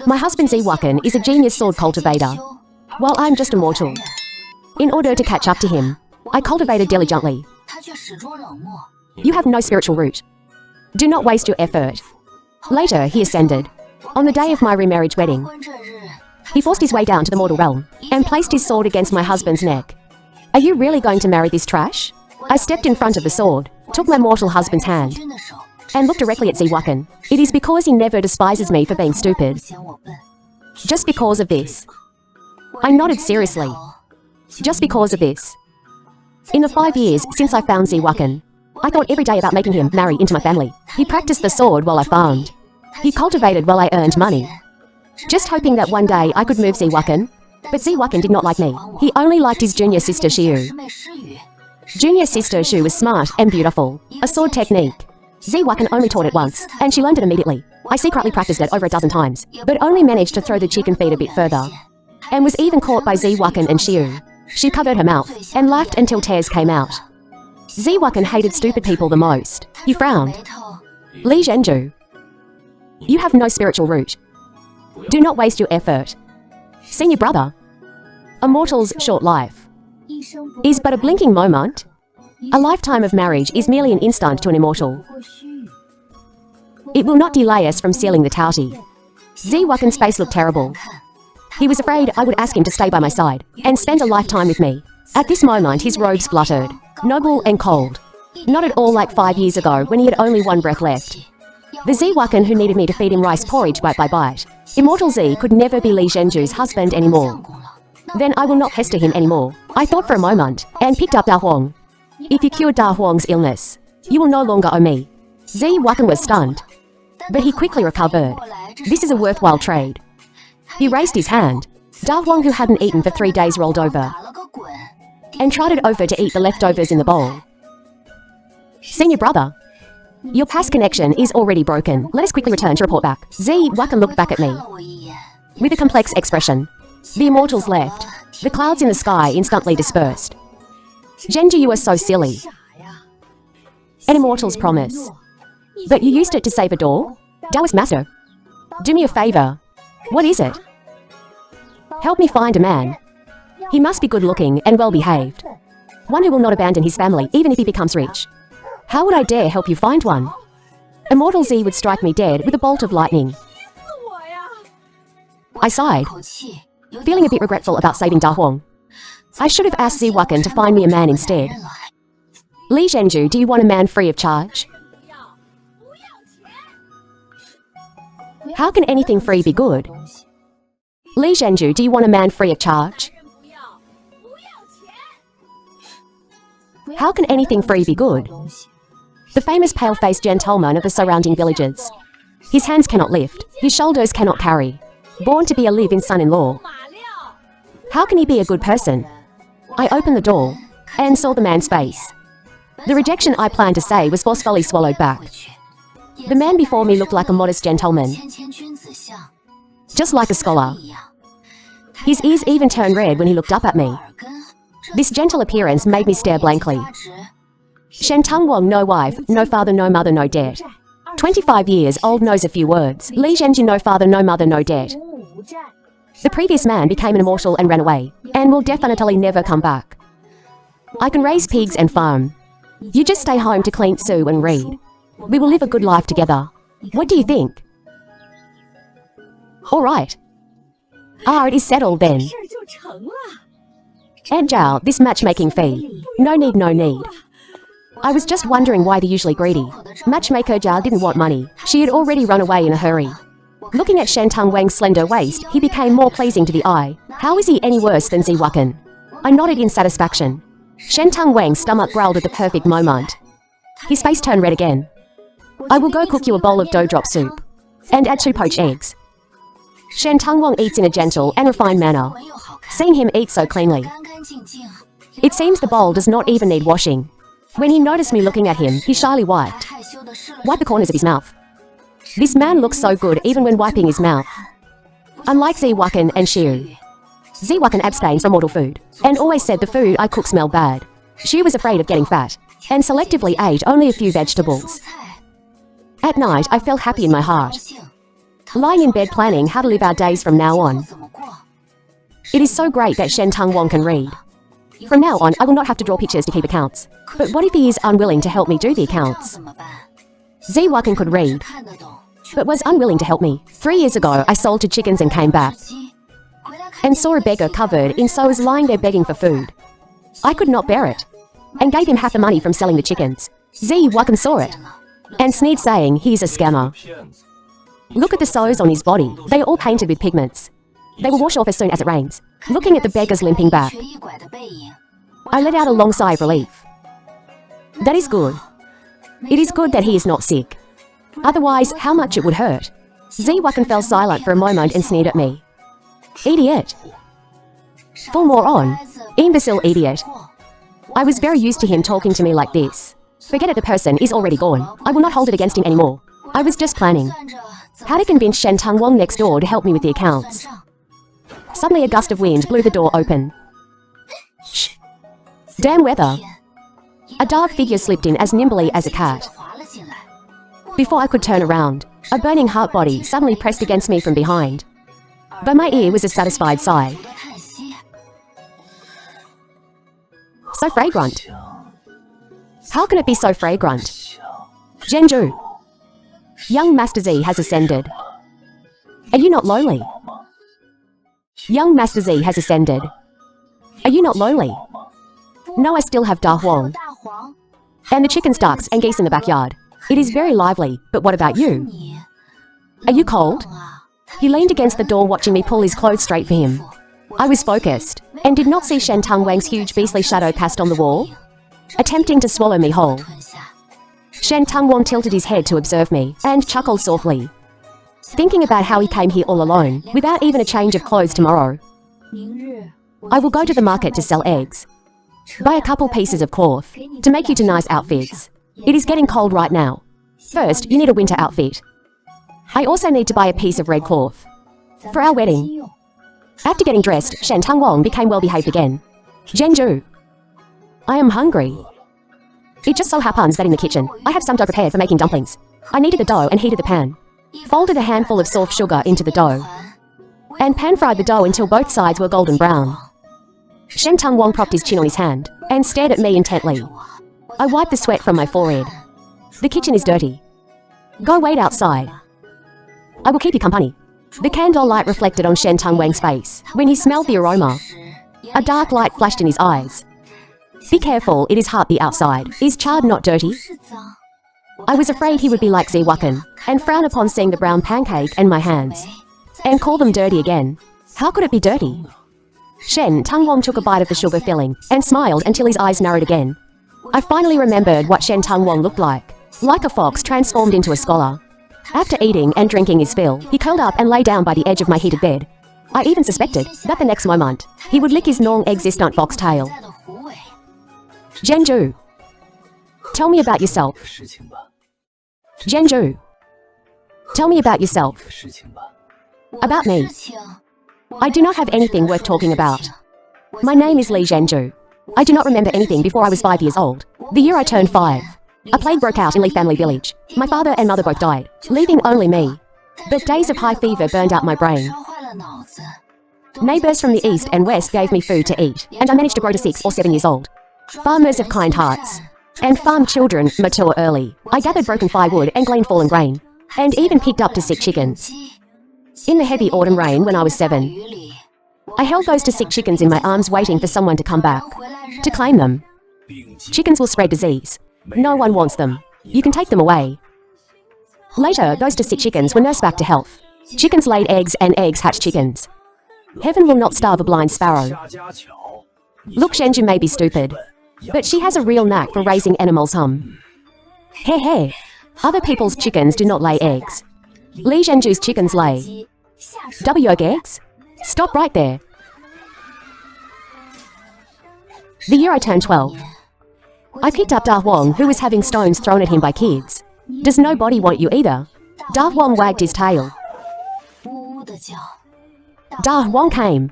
My husband Ziwakan is a genius sword cultivator, while I'm just a mortal. In order to catch up to him, I cultivated diligently. You have no spiritual root. Do not waste your effort. Later, he ascended. On the day of my remarriage wedding, he forced his way down to the mortal realm and placed his sword against my husband's neck. Are you really going to marry this trash? I stepped in front of the sword, took my mortal husband's hand, and looked directly at Ziwakan. It is because he never despises me for being stupid. Just because of this. I nodded seriously. Just because of this. In the 5 years since I found Ziwakan, I thought every day about making him marry into my family. He practiced the sword while I farmed. He cultivated while I earned money. Just hoping that one day I could move Ziwakan. But Ziwakan did not like me. He only liked his junior sister Shiu. Junior sister Shu was smart and beautiful. A sword technique. Ziwakan only taught it once, and she learned it immediately. I secretly practiced it over a dozen times, but only managed to throw the chicken feed a bit further. And was even caught by Ziwakan and Shiu. She covered her mouth and laughed until tears came out. Ziwakan hated stupid people the most. He frowned. Li Zhenju, you have no spiritual root. Do not waste your effort. Senior brother, a mortal's short life is but a blinking moment. A lifetime of marriage is merely an instant to an immortal. It will not delay us from sealing the Tauti. Ziwakan's face looked terrible. He was afraid I would ask him to stay by my side and spend a lifetime with me. At this moment his robes fluttered, noble and cold. Not at all like 5 years ago when he had only one breath left. The Ziwakan who needed me to feed him rice porridge bite by bite. Immortal Z could never be Li Zhenju's husband anymore. Then I will not pester him anymore. I thought for a moment, and picked up Da Huang. If you cure Da Huang's illness, you will no longer owe me. Ziwakan was stunned, but he quickly recovered. This is a worthwhile trade. He raised his hand. Da Huang, who hadn't eaten for 3 days, rolled over and trotted over to eat the leftovers in the bowl. Senior brother, your past connection is already broken. Let us quickly return to report back. Ziwakan looked back at me with a complex expression. The immortals left. The clouds in the sky instantly dispersed. Zhenju, you are so silly. An immortal's promise. But you used it to save a door? Taoist master, do me a favor. What is it? Help me find a man. He must be good looking and well behaved. One who will not abandon his family even if he becomes rich. How would I dare help you find one? Immortal Z would strike me dead with a bolt of lightning. I sighed, feeling a bit regretful about saving Da Huang. I should have asked Ziwakan to find me a man instead. Li Zhenju, do you want a man free of charge? How can anything free be good? Li Zhenju, do you want a man free of charge? How can anything free be good? The famous pale-faced gentleman of the surrounding villages. His hands cannot lift, his shoulders cannot carry. Born to be a live-in son-in-law. How can he be a good person? I opened the door and saw the man's face. The rejection I planned to say was forcefully swallowed back. The man before me looked like a modest gentleman, just like a scholar. His ears even turned red when he looked up at me. This gentle appearance made me stare blankly. Shen Teng Wang, no wife, no father, no mother, no debt. 25 years old, knows a few words. Li Zhenju, no father, no mother, no debt. The previous man became an immortal and ran away, and will definitely never come back. I can raise pigs and farm. You just stay home to clean Sue and read. We will live a good life together. What do you think? All right. It is settled then. Aunt Zhao, this matchmaking fee. No need, no need. I was just wondering why the usually greedy matchmaker Zhao didn't want money. She had already run away in a hurry. Looking at Shen Teng Wang's slender waist, he became more pleasing to the eye. How is he any worse than Ziwakan? I nodded in satisfaction. Shen Teng Wang's stomach growled at the perfect moment. His face turned red again. I will go cook you a bowl of dough drop soup and add 2 poached eggs. Shen Teng Wang eats in a gentle and refined manner. Seeing him eat so cleanly, it seems the bowl does not even need washing. When he noticed me looking at him, he shyly wiped the corners of his mouth. This man looks so good even when wiping his mouth. Unlike Ziwakan and Shiu, Ziwakan abstained from mortal food and always said the food I cook smelled bad. Shiu was afraid of getting fat and selectively ate only a few vegetables. At night, I felt happy in my heart. lying in bed planning how to live our days from now on. It is so great that Shen Tang Wang can read. From now on, I will not have to draw pictures to keep accounts. But what if he is unwilling to help me do the accounts? Zi Wakan could read, but was unwilling to help me. 3 years ago, I sold to chickens and came back, and saw a beggar covered in sows lying there begging for food. I could not bear it, and gave him half the money from selling the chickens. Zi Wakan saw it, and sneered saying, he's a scammer. Look at the sows on his body. They are all painted with pigments. They will wash off as soon as it rains. Looking at the beggar's limping back, I let out a long sigh of relief. That is good. It is good that he is not sick. Otherwise, how much it would hurt. Zi Wakan fell silent for a moment and sneered at me. Idiot. Full moron. Imbecile idiot. I was very used to him talking to me like this. Forget it, the person is already gone. I will not hold it against him anymore. I was just planning how to convince Shen Tang Wang next door to help me with the accounts. Suddenly a gust of wind blew the door open. Shh. Damn weather. A dark figure slipped in as nimbly as a cat. Before I could turn around, a burning heart body suddenly pressed against me from behind. But my ear was a satisfied sigh. So fragrant. How can it be so fragrant? Zhenju. Young Master Z has ascended. Are you not lonely? Young Master Z has ascended. Are you not lonely? No, I still have Da Huang. And the chickens, ducks, and geese in the backyard. It is very lively, but what about you? Are you cold? He leaned against the door watching me pull his clothes straight for him. I was focused, and did not see Shen Tang Wang's huge beastly shadow cast on the wall, attempting to swallow me whole. Shen Tang Wang tilted his head to observe me, and chuckled softly, thinking about how he came here all alone, without even a change of clothes tomorrow. I will go to the market to sell eggs. Buy a couple pieces of cloth, to make you two nice outfits. It is getting cold right now. First, you need a winter outfit. I also need to buy a piece of red cloth for our wedding. After getting dressed, Shen Tang Wang became well-behaved again. Zhenju. I am hungry. It just so happens that in the kitchen, I have some dough prepared for making dumplings. I kneaded the dough and heated the pan. Folded a handful of soft sugar into the dough, and pan-fried the dough until both sides were golden brown. Shen Tang Wang propped his chin on his hand, and stared at me intently. I wiped the sweat from my forehead. The kitchen is dirty. Go wait outside. I will keep you company. The candle light reflected on Shen Tang Wang's face. When he smelled the aroma, a dark light flashed in his eyes. Be careful, it is hot the outside. Is charred not dirty? I was afraid he would be like Zi Wakan, and frown upon seeing the brown pancake and my hands, and call them dirty again. How could it be dirty? Shen Tang Wang took a bite of the sugar filling, and smiled until his eyes narrowed again. I finally remembered what Shen Tang Wang looked like a fox transformed into a scholar. After eating and drinking his fill, he curled up and lay down by the edge of my heated bed. I even suspected that the next moment, he would lick his non-existent fox tail. Zhenju. Tell me about yourself. Zhenju. Tell me about yourself. About me. I do not have anything worth talking about. My name is Li Zhenju. I do not remember anything before I was 5 years old. The year I turned 5, a plague broke out in Li family village. My father and mother both died, leaving only me. But days of high fever burned out my brain. Neighbors from the east and west gave me food to eat, and I managed to grow to 6 or 7 years old. Farmers of kind hearts and farm children mature early. I gathered broken firewood and gleaned fallen grain, and even picked up to sick chickens. In the heavy autumn rain when I was 7, I held those to sick chickens in my arms waiting for someone to come back to claim them. Chickens will spread disease. No one wants them. You can take them away. Later, those to sick chickens were nursed back to health. Chickens laid eggs and eggs hatched chickens. Heaven will not starve a blind sparrow. Look, Zhenju may be stupid, but she has a real knack for raising animals. Hey. Other people's chickens do not lay eggs. Li Zhenju's chickens lay double yolk eggs? Stop right there. The year I turned 12, I picked up Da Huang, who was having stones thrown at him by kids. Does nobody want you either? Da Huang wagged his tail. Da Huang came,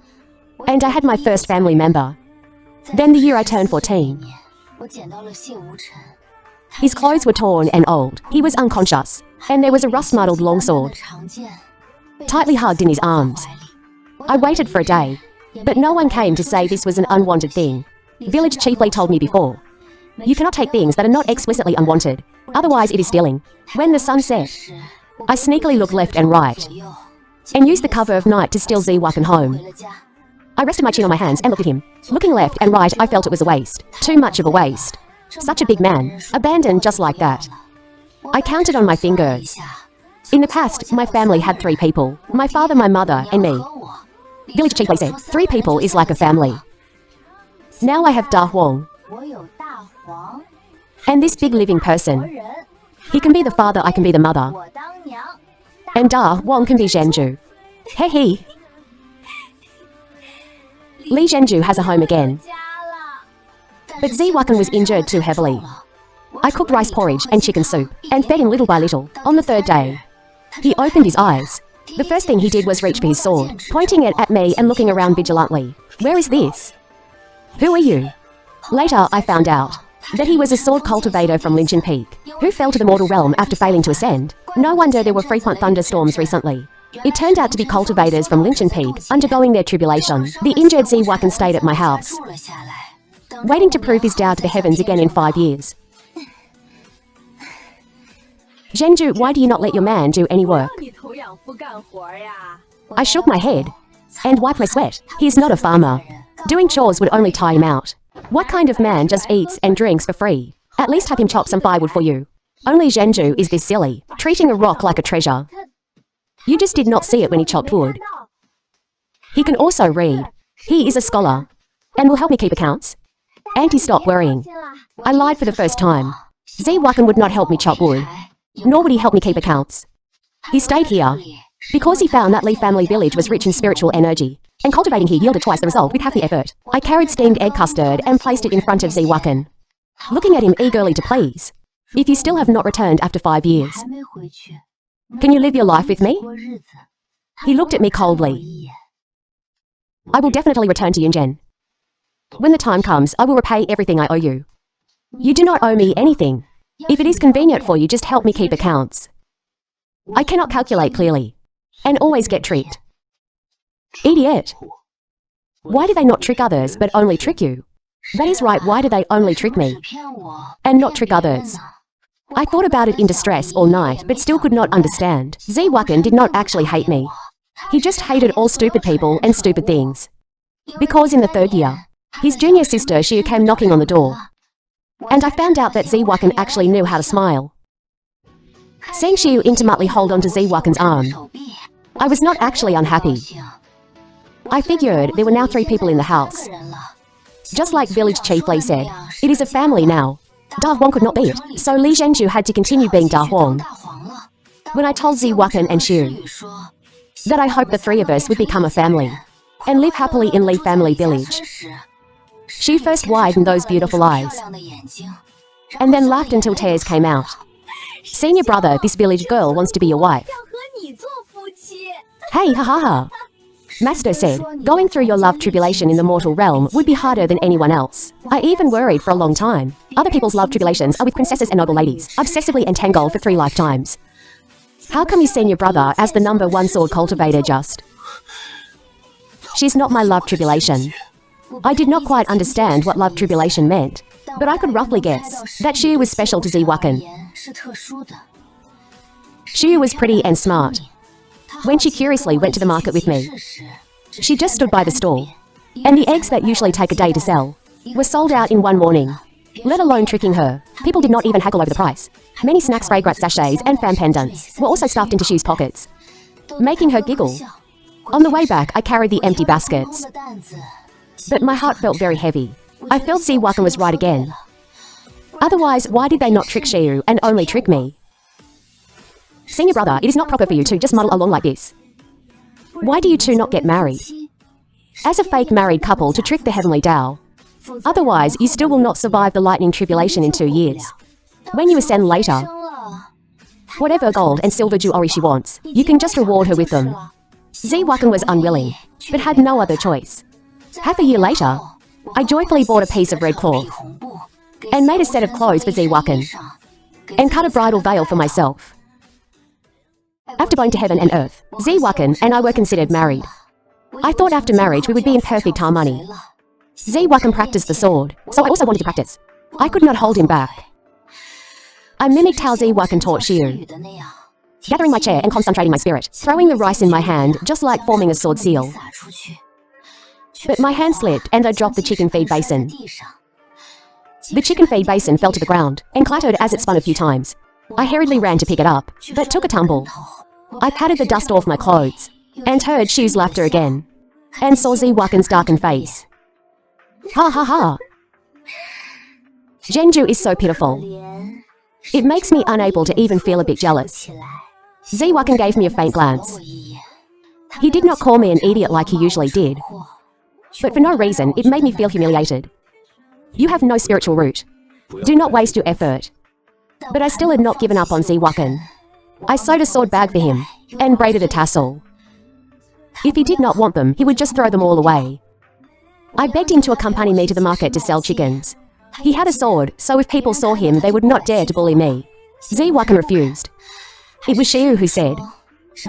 and I had my first family member. Then the year I turned 14, his clothes were torn and old. He was unconscious, and there was a rust-muddled longsword tightly hugged in his arms. I waited for a day, but no one came to say this was an unwanted thing. Village chiefly told me before. You cannot take things that are not explicitly unwanted, otherwise it is stealing. When the sun set, I sneakily looked left and right, and used the cover of night to steal Ziwakan home. I rested my chin on my hands and looked at him. Looking left and right, I felt it was a waste. Too much of a waste. Such a big man, abandoned just like that. I counted on my fingers. In the past, my family had 3 people. My father, my mother, and me. Village chiefly said, 3 people is like a family. Now I have Da Huang. And this big living person. He can be the father, I can be the mother. And Da Huang can be Zhenju. Hey he. Li Zhenju has a home again. But Ziwakan was injured too heavily. I cooked rice porridge and chicken soup, and fed him little by little. On the 3rd day, he opened his eyes. The first thing he did was reach for his sword, pointing it at me and looking around vigilantly. Where is this? Who are you? Later, I found out that he was a sword cultivator from Linchin Peak, who fell to the mortal realm after failing to ascend. No wonder there were frequent thunderstorms recently. It turned out to be cultivators from Linchin Peak, undergoing their tribulation. The injured Ziwakan stayed at my house, waiting to prove his Tao to the heavens again in 5 years. Zhenju, why do you not let your man do any work? I shook my head and wiped my sweat. He is not a farmer. Doing chores would only tire him out. What kind of man just eats and drinks for free? At least have him chop some firewood for you. Only Zhenju is this silly, treating a rock like a treasure. You just did not see it when he chopped wood. He can also read. He is a scholar and will help me keep accounts. Auntie, stop worrying. I lied for the first time. Ziwakan would not help me chop wood, nor would he help me keep accounts. He stayed here because he found that Li family village was rich in spiritual energy, and cultivating here yielded twice the result with half the effort. I carried steamed egg custard and placed it in front of Ziwakan, looking at him eagerly to please. If you still have not returned after 5 years, can you live your life with me? He looked at me coldly. I will definitely return to Yunzhen. When the time comes, I will repay everything I owe you. You do not owe me anything. If it is convenient for you, just help me keep accounts. I cannot calculate clearly, and always get tricked. Idiot. Why do they not trick others but only trick you? That is right, why do they only trick me and not trick others? I thought about it in distress all night, but still could not understand. Ziwakan did not actually hate me. He just hated all stupid people and stupid things. Because in the 3rd year, his junior sister Xiu came knocking on the door, and I found out that Ziwakan actually knew how to smile. Seeing Xiu intimately hold onto Ziwakan's arm, I was not actually unhappy. I figured there were now 3 people in the house. Just like village chief Li said, it is a family now. Da Huang could not be it, so Li Zhenju had to continue being Da Huang. When I told Ziwakan and Xiu that I hoped the 3 of us would become a family and live happily in Li family village, Xiu first widened those beautiful eyes and then laughed until tears came out. Senior brother, this village girl wants to be your wife. Hey, ha ha ha. Master said, going through your love tribulation in the mortal realm would be harder than anyone else. I even worried for a long time. Other people's love tribulations are with princesses and noble ladies, obsessively entangled for 3 lifetimes. How come you send your brother as the #1 sword cultivator just? She's not my love tribulation. I did not quite understand what love tribulation meant, but I could roughly guess that Xiu was special to Ziwakan. Xiu was pretty and smart. When she curiously went to the market with me, she just stood by the stall, and the eggs that usually take a day to sell were sold out in 1 morning, let alone tricking her. People did not even haggle over the price. Many snacks, fragrance sachets, and fan pendants were also stuffed into Xiu's pockets, making her giggle. On the way back, I carried the empty baskets, but my heart felt very heavy. I felt Ziwakan was right again. Otherwise, why did they not trick Xiu and only trick me? Senior brother, it is not proper for you to just muddle along like this. Why do you 2 not get married as a fake married couple to trick the heavenly Tao? Otherwise, you still will not survive the lightning tribulation in 2 years. When you ascend later, whatever gold and silver jewelry she wants, you can just reward her with them. Ziwakan was unwilling, but had no other choice. Half a year later, I joyfully bought a piece of red cloth and made a set of clothes for Ziwakan and cut a bridal veil for myself. After going to heaven and earth, Ziwakan and I were considered married. I thought after marriage we would be in perfect harmony. Ziwakan practiced the sword, so I also wanted to practice. I could not hold him back. I mimicked how Ziwakan taught Shiu, gathering my chair and concentrating my spirit, throwing the rice in my hand just like forming a sword seal. But my hand slipped and I dropped the chicken feed basin. The chicken feed basin fell to the ground and clattered as it spun a few times. I hurriedly ran to pick it up, but took a tumble. I patted the dust off my clothes and heard Shiu's laughter again, and saw Ziwakan's darkened face. Ha ha ha! Zhenju is so pitiful. It makes me unable to even feel a bit jealous. Ziwakan gave me a faint glance. He did not call me an idiot like he usually did, but for no reason it made me feel humiliated. You have no spiritual root. Do not waste your effort. But I still had not given up on Ziwakan. I sewed a sword bag for him and braided a tassel. If he did not want them, he would just throw them all away. I begged him to accompany me to the market to sell chickens. He had a sword, so if people saw him, they would not dare to bully me. Ziwakan refused. It was Shiu who said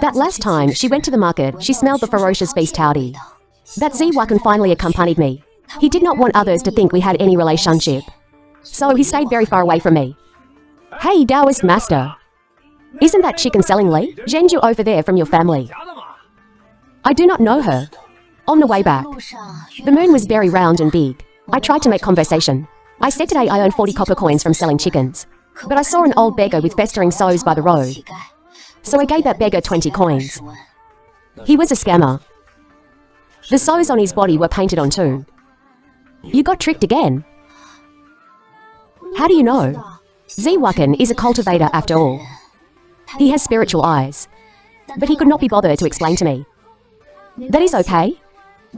that last time she went to the market, she smelled the ferocious beast howdy. That Ziwakan finally accompanied me. He did not want others to think we had any relationship, so he stayed very far away from me. Hey, Taoist master. Isn't that chicken selling Li? Zhenju over there from your family? I do not know her. On the way back, the moon was very round and big. I tried to make conversation. I said today I earned 40 copper coins from selling chickens, but I saw an old beggar with festering sows by the road, so I gave that beggar 20 coins. He was a scammer. The sows on his body were painted on too. You got tricked again. How do you know? Ziwakan is a cultivator after all. He has spiritual eyes, but he could not be bothered to explain to me. That is okay.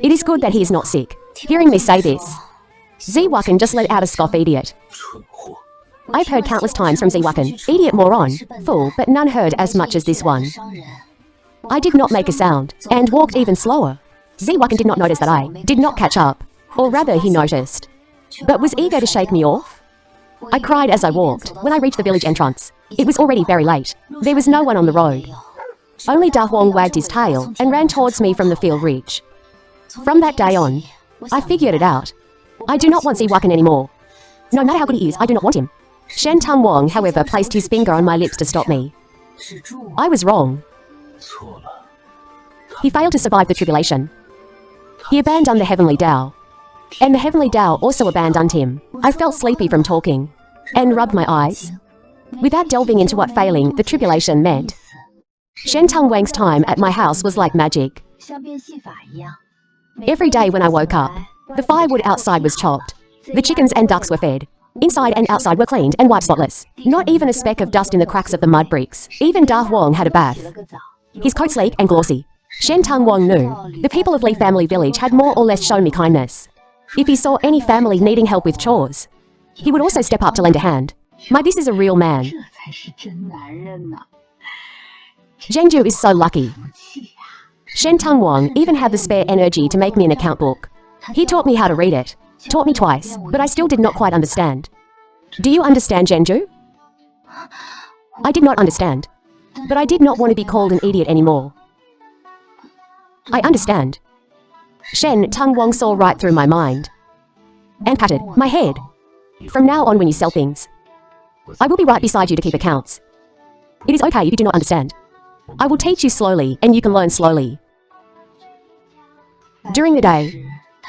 It is good that he is not sick. Hearing me say this, Ziwakan just let out a scoff idiot. I've heard countless times from Ziwakan, idiot, moron, fool, but none heard as much as this one. I did not make a sound, and walked even slower. Ziwakan did not notice that I did not catch up, or rather he noticed, but was eager to shake me off. I cried as I walked. When I reached the village entrance, it was already very late. There was no one on the road. Only Da Huang wagged his tail and ran towards me from the field ridge. From that day on, I figured it out. I do not want Ziwakan anymore. No matter how good he is, I do not want him. Shen Tungwang, however, placed his finger on my lips to stop me. I was wrong. He failed to survive the tribulation. He abandoned the heavenly Tao, and the heavenly Tao also abandoned him. I felt sleepy from talking, and rubbed my eyes, without delving into what failing the tribulation meant. Shen Tungwang's time at my house was like magic. Every day when I woke up, the firewood outside was chopped. The chickens and ducks were fed. Inside and outside were cleaned and wiped spotless. Not even a speck of dust in the cracks of the mud bricks. Even Da Huang had a bath. His coat sleek and glossy. Shen Tungwang knew the people of Li Family Village had more or less shown me kindness. If he saw any family needing help with chores, he would also step up to lend a hand. This is a real man. Zhenju is so lucky. Shen Tungwang even had the spare energy to make me an account book. He taught me how to read it. Taught me twice, but I still did not quite understand. Do you understand, Zhenju? I did not understand, but I did not want to be called an idiot anymore. I understand. Shen Tungwang saw right through my mind and patted my head. From now on when you sell things, I will be right beside you to keep accounts. It is okay if you do not understand. I will teach you slowly and you can learn slowly. During the day,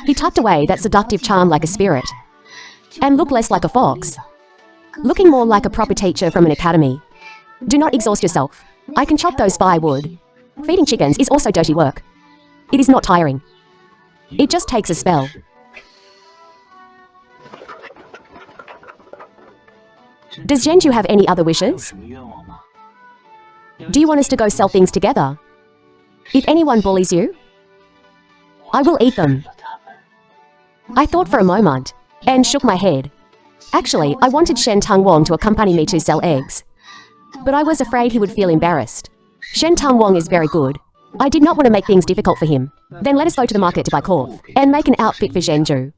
he tucked away that seductive charm like a spirit and looked less like a fox, looking more like a proper teacher from an academy. Do not exhaust yourself. I can chop those firewood. Feeding chickens is also dirty work. It is not tiring. It just takes a spell. Does Zhenju have any other wishes? Do you want us to go sell things together? If anyone bullies you, I will eat them. I thought for a moment and shook my head. Actually, I wanted Shen Tungwang to accompany me to sell eggs, but I was afraid he would feel embarrassed. Shen Tungwang is very good. I did not want to make things difficult for him. Then let us go to the market to buy cloth and make an outfit for Zhenju.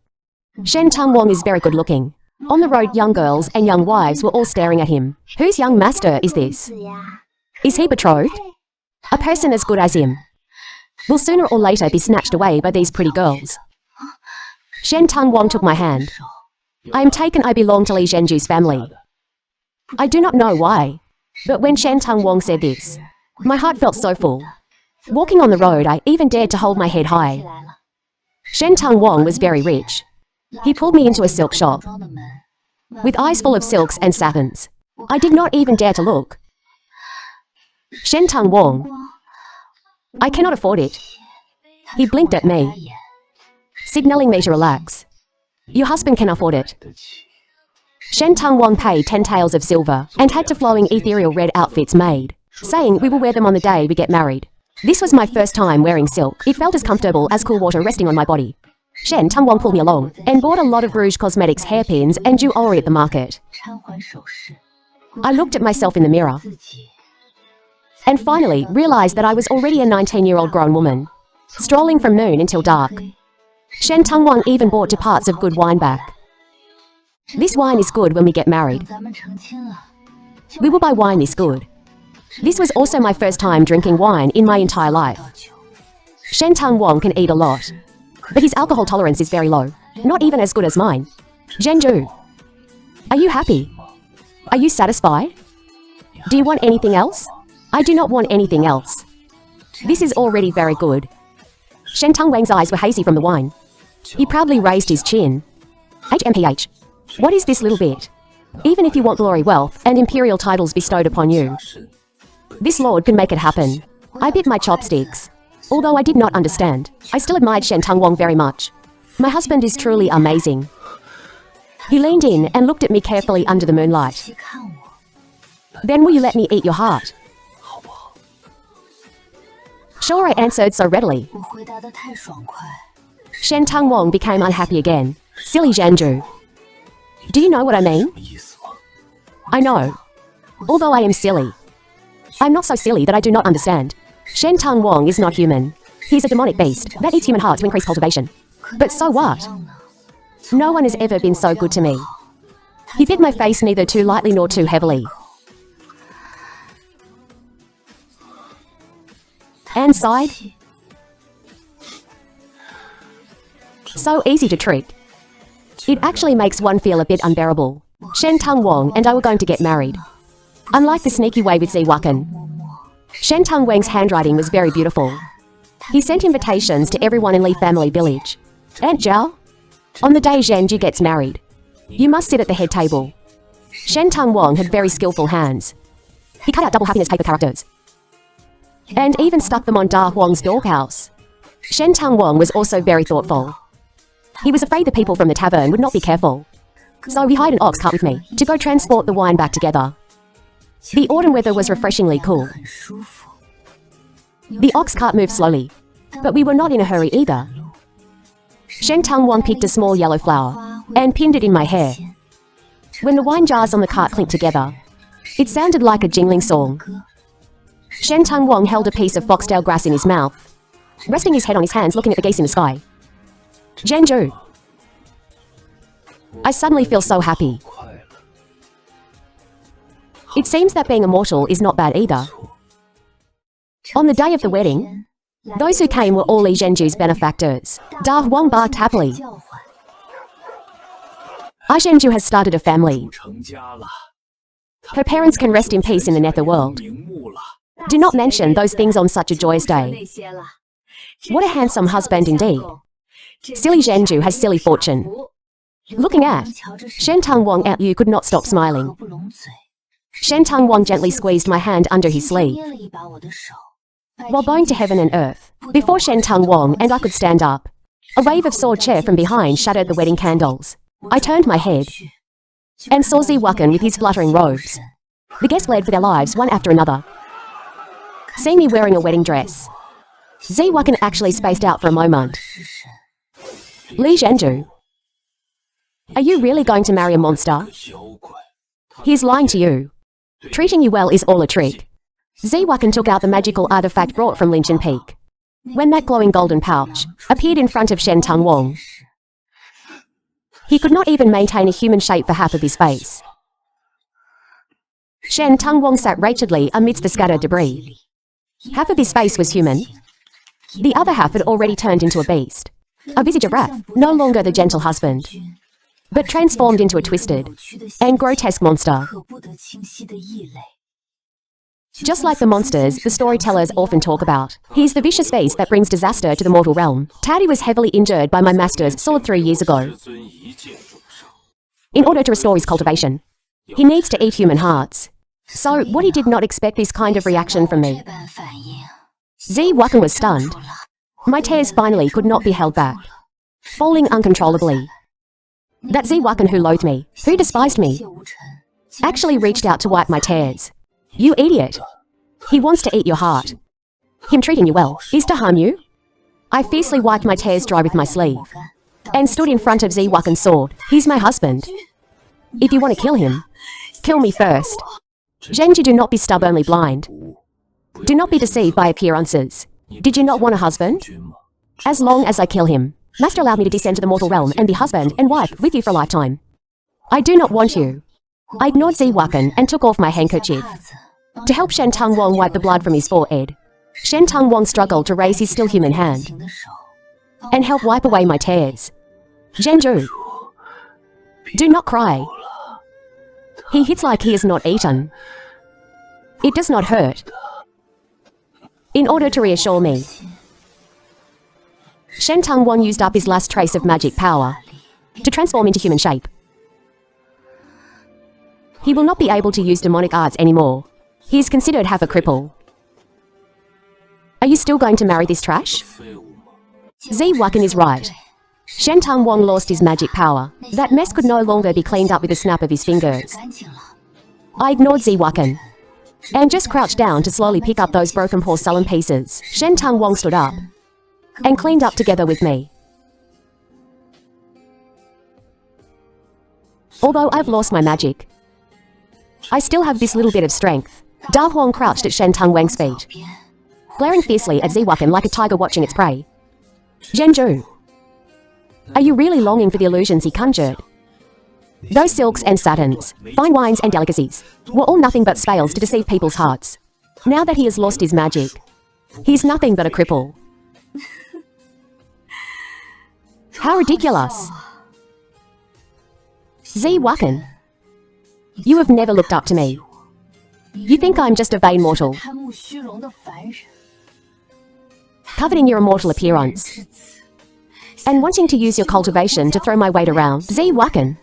Shen Tungwang is very good looking. On the road, young girls and young wives were all staring at him. Whose young master is this? Is he betrothed? A person as good as him will sooner or later be snatched away by these pretty girls. Shen Tengwang took my hand. I am taken I belong to Li Zhenju's family. I do not know why, but when Shen Tengwang said this, my heart felt so full. Walking on the road, I even dared to hold my head high. Shen Tengwang was very rich. He pulled me into a silk shop, with eyes full of silks and satins. I did not even dare to look. Shen Tengwang, I cannot afford it. He blinked at me, signaling me to relax. Your husband can afford it. Shen Tengwang paid 10 taels of silver and had to flowing ethereal red outfits made, saying we will wear them on the day we get married. This was my first time wearing silk. It felt as comfortable as cool water resting on my body. Shen Tengwang pulled me along and bought a lot of Rouge Cosmetics hairpins and jewelry at the market. I looked at myself in the mirror and finally realized that I was already a 19-year-old grown woman, strolling from noon until dark. Shen Tengwang even bought 2 parts of good wine back. This wine is good when we get married. We will buy wine this good. This was also my first time drinking wine in my entire life. Shen Tengwang can eat a lot, but his alcohol tolerance is very low, not even as good as mine. Zhenju, are you happy? Are you satisfied? Do you want anything else? I do not want anything else. This is already very good. Shen Tengwang's eyes were hazy from the wine. He proudly raised his chin. HMPH. What is this little bit? Even if you want glory, wealth, and imperial titles bestowed upon you, this lord can make it happen. I bit my chopsticks. Although I did not understand, I still admired Shen Tengwang very much. My husband is truly amazing. He leaned in and looked at me carefully under the moonlight. Then will you let me eat your heart? Sure, I answered so readily. Shen Tengwang became unhappy again. Silly Zhenju. Do you know what I mean? I know. Although I am silly, I'm not so silly that I do not understand. Shen Tengwang is not human. He's a demonic beast that eats human hearts to increase cultivation. But so what? No one has ever been so good to me. He bit my face neither too lightly nor too heavily. And sighed. So easy to trick. It actually makes one feel a bit unbearable. Shen Tengwang and I were going to get married. Unlike the sneaky way with Ziwakan, Shen Tengwang's handwriting was very beautiful. He sent invitations to everyone in Li family village. Aunt Zhao, on the day Zhenju gets married, you must sit at the head table. Shen Tengwang had very skillful hands. He cut out double happiness paper characters and even stuck them on Da Huang's dollhouse. Shen Tengwang was also very thoughtful. He was afraid the people from the tavern would not be careful, so he hired an ox cart with me to go transport the wine back together. The autumn weather was refreshingly cool. The ox cart moved slowly, but we were not in a hurry either. Shen Tengwang picked a small yellow flower and pinned it in my hair. When the wine jars on the cart clinked together, it sounded like a jingling song. Shen Tengwang held a piece of foxtail grass in his mouth, resting his head on his hands looking at the geese in the sky. Zhenju, I suddenly feel so happy. It seems that being immortal is not bad either. On the day of the wedding, those who came were all Li Zhenju's benefactors. Da Huang barked happily. Ah Zhenju has started a family. Her parents can rest in peace in the netherworld. Do not mention those things on such a joyous day. What a handsome husband indeed. Silly Zhenju has silly fortune. Looking at Shen Tengwang at you could not stop smiling. Shen Tengwang gently squeezed my hand under his sleeve, while bowing to heaven and earth. Before Shen Tengwang and I could stand up, a wave of sword chair from behind shadowed the wedding candles. I turned my head and saw Ziwakan with his fluttering robes. The guests fled for their lives one after another. Seeing me wearing a wedding dress, Ziwakan actually spaced out for a moment. Li Zhenju, are you really going to marry a monster? He's lying to you. Treating you well is all a trick. Ziwakan took out the magical artifact brought from Lynchen Peak. When that glowing golden pouch appeared in front of Shen Tengwang, he could not even maintain a human shape for half of his face. Shen Tengwang sat wretchedly amidst the scattered debris. Half of his face was human. The other half had already turned into a beast. A visage of wrath, no longer the gentle husband, but transformed into a twisted and grotesque monster. Just like the monsters the storytellers often talk about, he's the vicious beast that brings disaster to the mortal realm. Taddy was heavily injured by my master's sword 3 years ago. In order to restore his cultivation, he needs to eat human hearts. So, what he did not expect this kind of reaction from me. Ziwakan was stunned. My tears finally could not be held back, falling uncontrollably. That Ziwakan who loathed me, who despised me, actually reached out to wipe my tears. You idiot. He wants to eat your heart. Him treating you well is to harm you? I fiercely wiped my tears dry with my sleeve and stood in front of Ziwakan's sword. He's my husband. If you want to kill him, kill me first. Genji, do not be stubbornly blind. Do not be deceived by appearances. Did you not want a husband? As long as I kill him, Master allowed me to descend to the mortal realm and be husband and wife with you for a lifetime. I do not want you. I ignored Ziwakan and took off my handkerchief to help Shen Tongwang wipe the blood from his forehead. Shen Tongwang struggled to raise his still human hand and help wipe away my tears. Genju, do not cry. He hits like he is not eaten. It does not hurt. In order to reassure me, Shen Tongwang used up his last trace of magic power to transform into human shape. He will not be able to use demonic arts anymore. He is considered half a cripple. Are you still going to marry this trash? Ziwakan is right. Shen Tongwang lost his magic power. That mess could no longer be cleaned up with a snap of his fingers. I ignored Ziwakan and just crouched down to slowly pick up those broken porcelain pieces. Shen Tongwang stood up and cleaned up together with me. Although I've lost my magic, I still have this little bit of strength. Da Huang crouched at Shen Tongwang's feet, glaring fiercely at Ziwakan like a tiger watching its prey. Genju, are you really longing for the illusions he conjured? Those silks and satins, fine wines and delicacies, were all nothing but spells to deceive people's hearts. Now that he has lost his magic, he's nothing but a cripple. How ridiculous. Ziwakan, you have never looked up to me. You think I'm just a vain mortal, covered in your immortal appearance, and wanting to use your cultivation to throw my weight around. Ziwakan,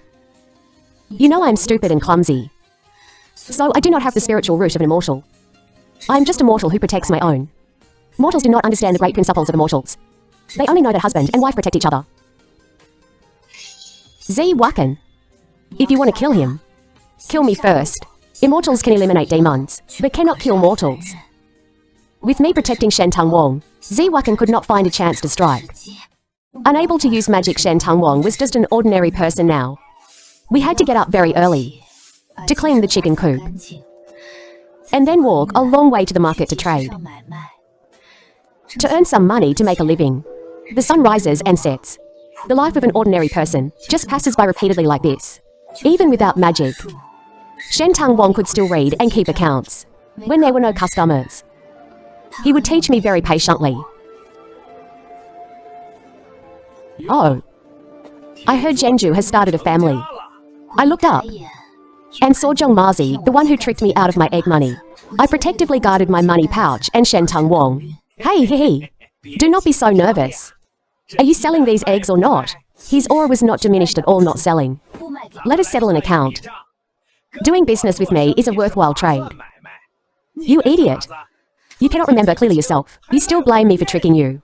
you know I'm stupid and clumsy, so I do not have the spiritual root of an immortal. I'm just a mortal who protects my own. Mortals do not understand the great principles of immortals. They only know that husband and wife protect each other. Ziwakan, if you want to kill him, kill me first. Immortals can eliminate demons, but cannot kill mortals. With me protecting Shen Tongwang, Ziwakan could not find a chance to strike. Unable to use magic, Shen Tongwang was just an ordinary person now. We had to get up very early to clean the chicken coop, and then walk a long way to the market to trade, to earn some money to make a living. The sun rises and sets. The life of an ordinary person just passes by repeatedly like this. Even without magic, Shen Tongwang could still read and keep accounts. When there were no customers, he would teach me very patiently. Oh, I heard Genju has started a family. I looked up and saw Zhongmazi, the one who tricked me out of my egg money. I protectively guarded my money pouch and Shen Tongwang. Hey, hee hee. Do not be so nervous. Are you selling these eggs or not? His aura was not diminished at all. Not selling. Let us settle an account. Doing business with me is a worthwhile trade. You idiot. You cannot remember clearly yourself. You still blame me for tricking you.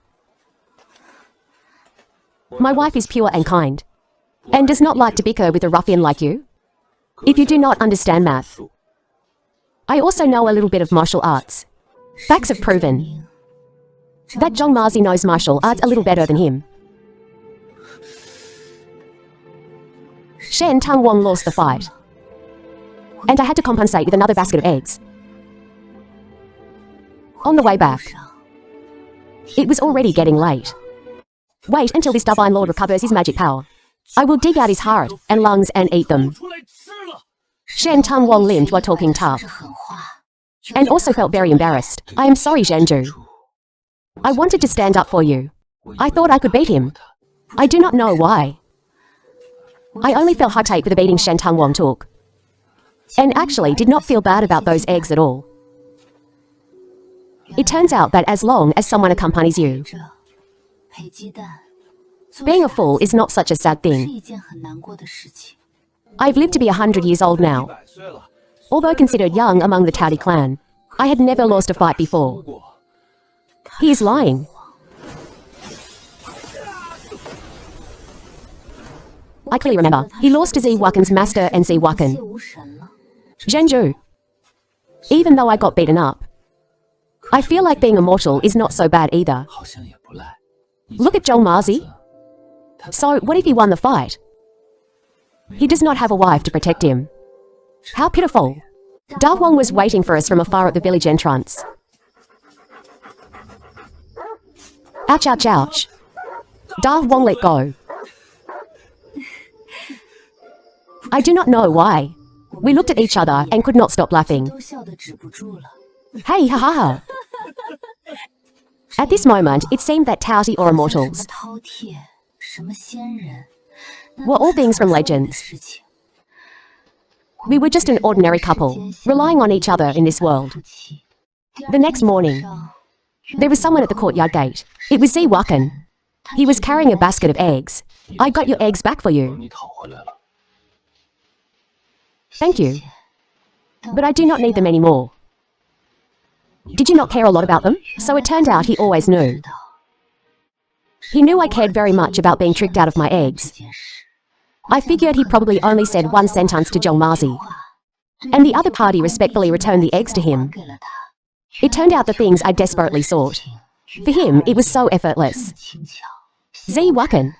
My wife is pure and kind, and does not like to bicker with a ruffian like you. If you do not understand math, I also know a little bit of martial arts. Facts have proven that Zhongmazi knows martial arts a little better than him. Shen Tongwang lost the fight, and I had to compensate with another basket of eggs. On the way back, it was already getting late. Wait until this divine lord recovers his magic power. I will dig out his heart and lungs and eat them. Shen Tongwang limped while talking tough. and also felt very embarrassed. I am sorry, Zhenju. I wanted to stand up for you. I thought I could beat him. I do not know why. I only felt heartache for the beating Shen Tangwang took, and actually did not feel bad about those eggs at all. It turns out that as long as someone accompanies you, being a fool is not such a sad thing. I've lived to be 100 years old now. Although considered young among the Towdy clan, I had never lost a fight before. He is lying. I clearly remember. He lost to Ziwaken's master and Ziwaken. Zhenju. Even though I got beaten up, I feel like being immortal is not so bad either. Look at Zhong Mazi. So, what if he won the fight? He does not have a wife to protect him. How pitiful. Da Huang was waiting for us from afar at the village entrance. Ouch, ouch, ouch. Da Huang let go. I do not know why. We looked at each other and could not stop laughing. Hey, ha ha ha. At this moment, it seemed that Towty or immortals were all beings from legends. We were just an ordinary couple, relying on each other in this world. The next morning, there was someone at the courtyard gate. It was Ziwaken. He was carrying a basket of eggs. I got your eggs back for you. Thank you. But I do not need them anymore. Did you not care a lot about them? So it turned out he always knew. He knew I cared very much about being tricked out of my eggs. I figured he probably only said one sentence to Zhong Mazi, and the other party respectfully returned the eggs to him. It turned out the things I desperately sought. For him, it was so effortless. Ziwaken.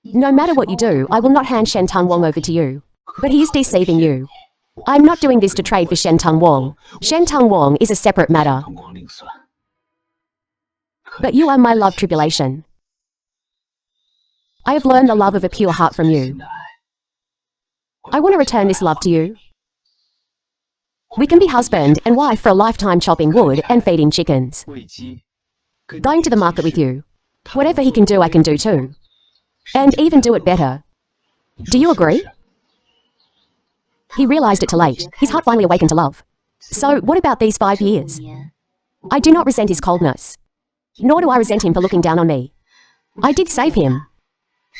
No matter what you do, I will not hand Shen Tangwang over to you. But he is deceiving you. I'm not doing this to trade for Shen Tangwang. Shen Tangwang is a separate matter. But you are my love tribulation. I have learned the love of a pure heart from you. I want to return this love to you. We can be husband and wife for a lifetime chopping wood and feeding chickens. Going to the market with you. Whatever he can do, I can do too. And even do it better. Do you agree? He realized it too late. His heart finally awakened to love. So, what about these 5 years? I do not resent his coldness. Nor do I resent him for looking down on me. I did save him,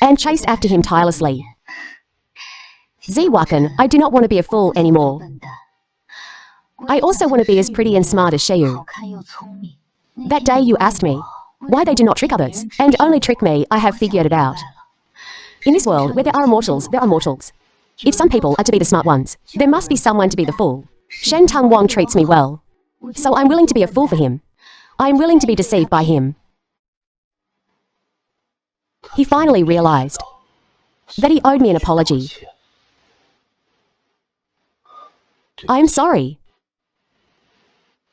and chased after him tirelessly. Ziwaken, I do not want to be a fool anymore. I also want to be as pretty and smart as Sheyu. That day you asked me why they do not trick others, and only trick me. I have figured it out. In this world where there are immortals, there are mortals. If some people are to be the smart ones, there must be someone to be the fool. Shen Tangwang treats me well, so I'm willing to be a fool for him. I'm willing to be deceived by him. He finally realized that he owed me an apology. I am sorry.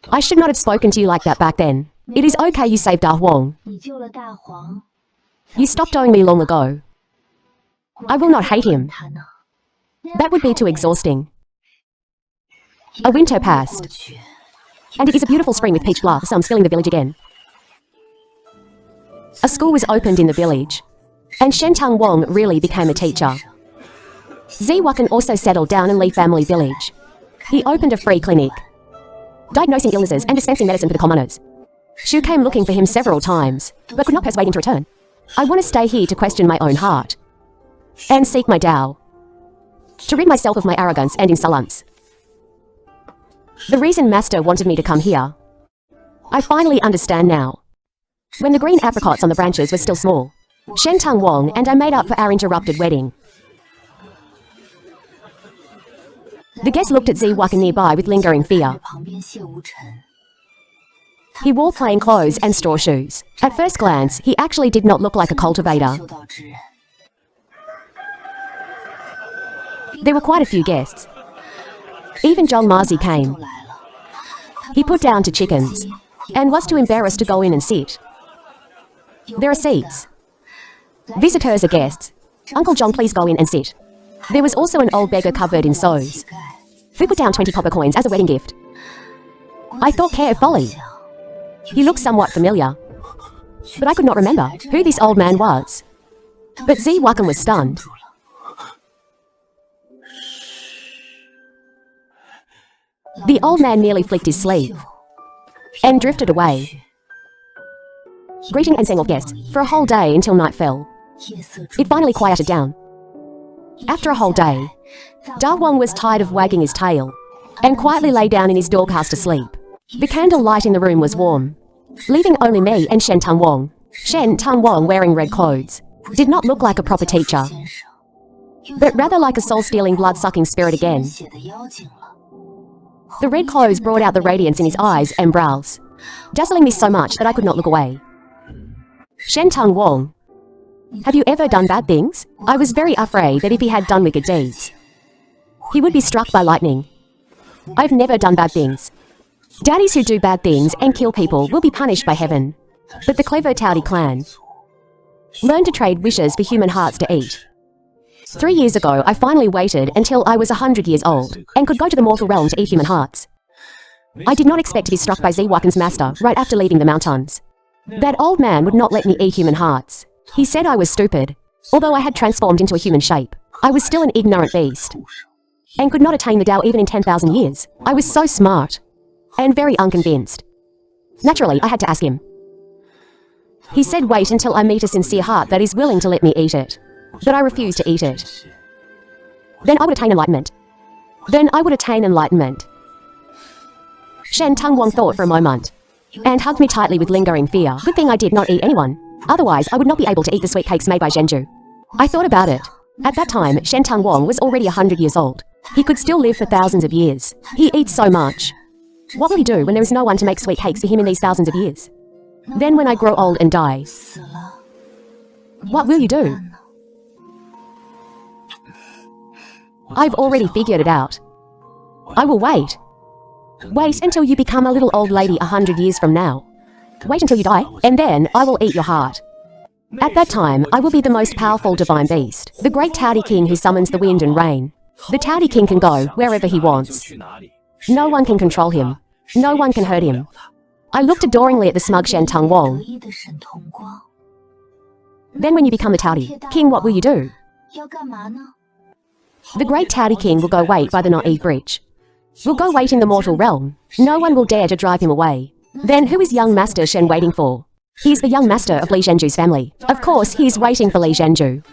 I should not have spoken to you like that back then. It is okay you saved Da Huang. You stopped owing me long ago. I will not hate him. That would be too exhausting. A winter passed, and it is a beautiful spring with peach blossoms filling the village again. A school was opened in the village, and Shen Tangwang really became a teacher. Ziwaken also settled down in Li Family Village. He opened a free clinic, diagnosing illnesses and dispensing medicine for the commoners. Shu came looking for him several times, but could not persuade him to return. I want to stay here to question my own heart, and seek my Tao, to rid myself of my arrogance and insolence. The reason Master wanted me to come here, I finally understand now. When the green apricots on the branches were still small, Shen Tangwang and I made up for our interrupted wedding. The guest looked at Ziwaken nearby with lingering fear. He wore plain clothes and straw shoes. At first glance, he actually did not look like a cultivator. There were quite a few guests. Even Zhong Mazi came. He put down 2 chickens, and was too embarrassed to go in and sit. There are seats. Visitors are guests. Uncle Zhong, please go in and sit. There was also an old beggar covered in sows, who put down 20 copper coins as a wedding gift. I thought carefully. He looked somewhat familiar, but I could not remember who this old man was. But Zi Wakan was stunned. The old man nearly flicked his sleeve and drifted away, greeting and saying of guests for a whole day until night fell. It finally quieted down. After a whole day, Da Wang was tired of wagging his tail and quietly lay down in his door cast to sleep. The candle light in the room was warm, leaving only me and Shen Tang Wang. Shen Tang Wang, wearing red clothes, did not look like a proper teacher, but rather like a soul-stealing, blood-sucking spirit again. The red clothes brought out the radiance in his eyes and brows, dazzling me so much that I could not look away. Shen Tang Wang, have you ever done bad things? I was very afraid that if he had done wicked deeds, he would be struck by lightning. I've never done bad things. Daddies who do bad things and kill people will be punished by heaven. But the clever Taudi clan learned to trade wishes for human hearts to eat. 3 years ago, I finally waited until I was 100 years old and could go to the mortal realm to eat human hearts. I did not expect to be struck by Zi Wakan's master right after leaving the mountains. That old man would not let me eat human hearts. He said I was stupid. Although I had transformed into a human shape, I was still an ignorant beast and could not attain the Tao even in 10,000 years. I was so smart and very unconvinced. Naturally, I had to ask him. He said wait until I meet a sincere heart that is willing to let me eat it. But I refused to eat it. Then I would attain enlightenment. Shen Tang Wang thought for a moment and hugged me tightly with lingering fear. Good thing I did not eat anyone. Otherwise, I would not be able to eat the sweet cakes made by Zhenju. I thought about it. At that time, Shen Tang Wang was already 100 years old. He could still live for thousands of years. He eats so much. What will he do when there is no one to make sweet cakes for him in these thousands of years? Then when I grow old and die, what will you do? I've already figured it out. I will wait. Wait until you become a little old lady 100 years from now. Wait until you die, and then I will eat your heart. At that time, I will be the most powerful divine beast, the great Taudi King who summons the wind and rain. The Taudi King can go wherever he wants. No one can control him. No one can hurt him. I looked adoringly at the smug Shen Tang Wang. Then when you become the Taudi King, what will you do? The great Taudi King will go wait by the naive bridge. Will go wait in the mortal realm. No one will dare to drive him away. Then who is young Master Shen waiting for? He is the young master of Li Zhenju's family. Of course, he is waiting for Li Zhenju.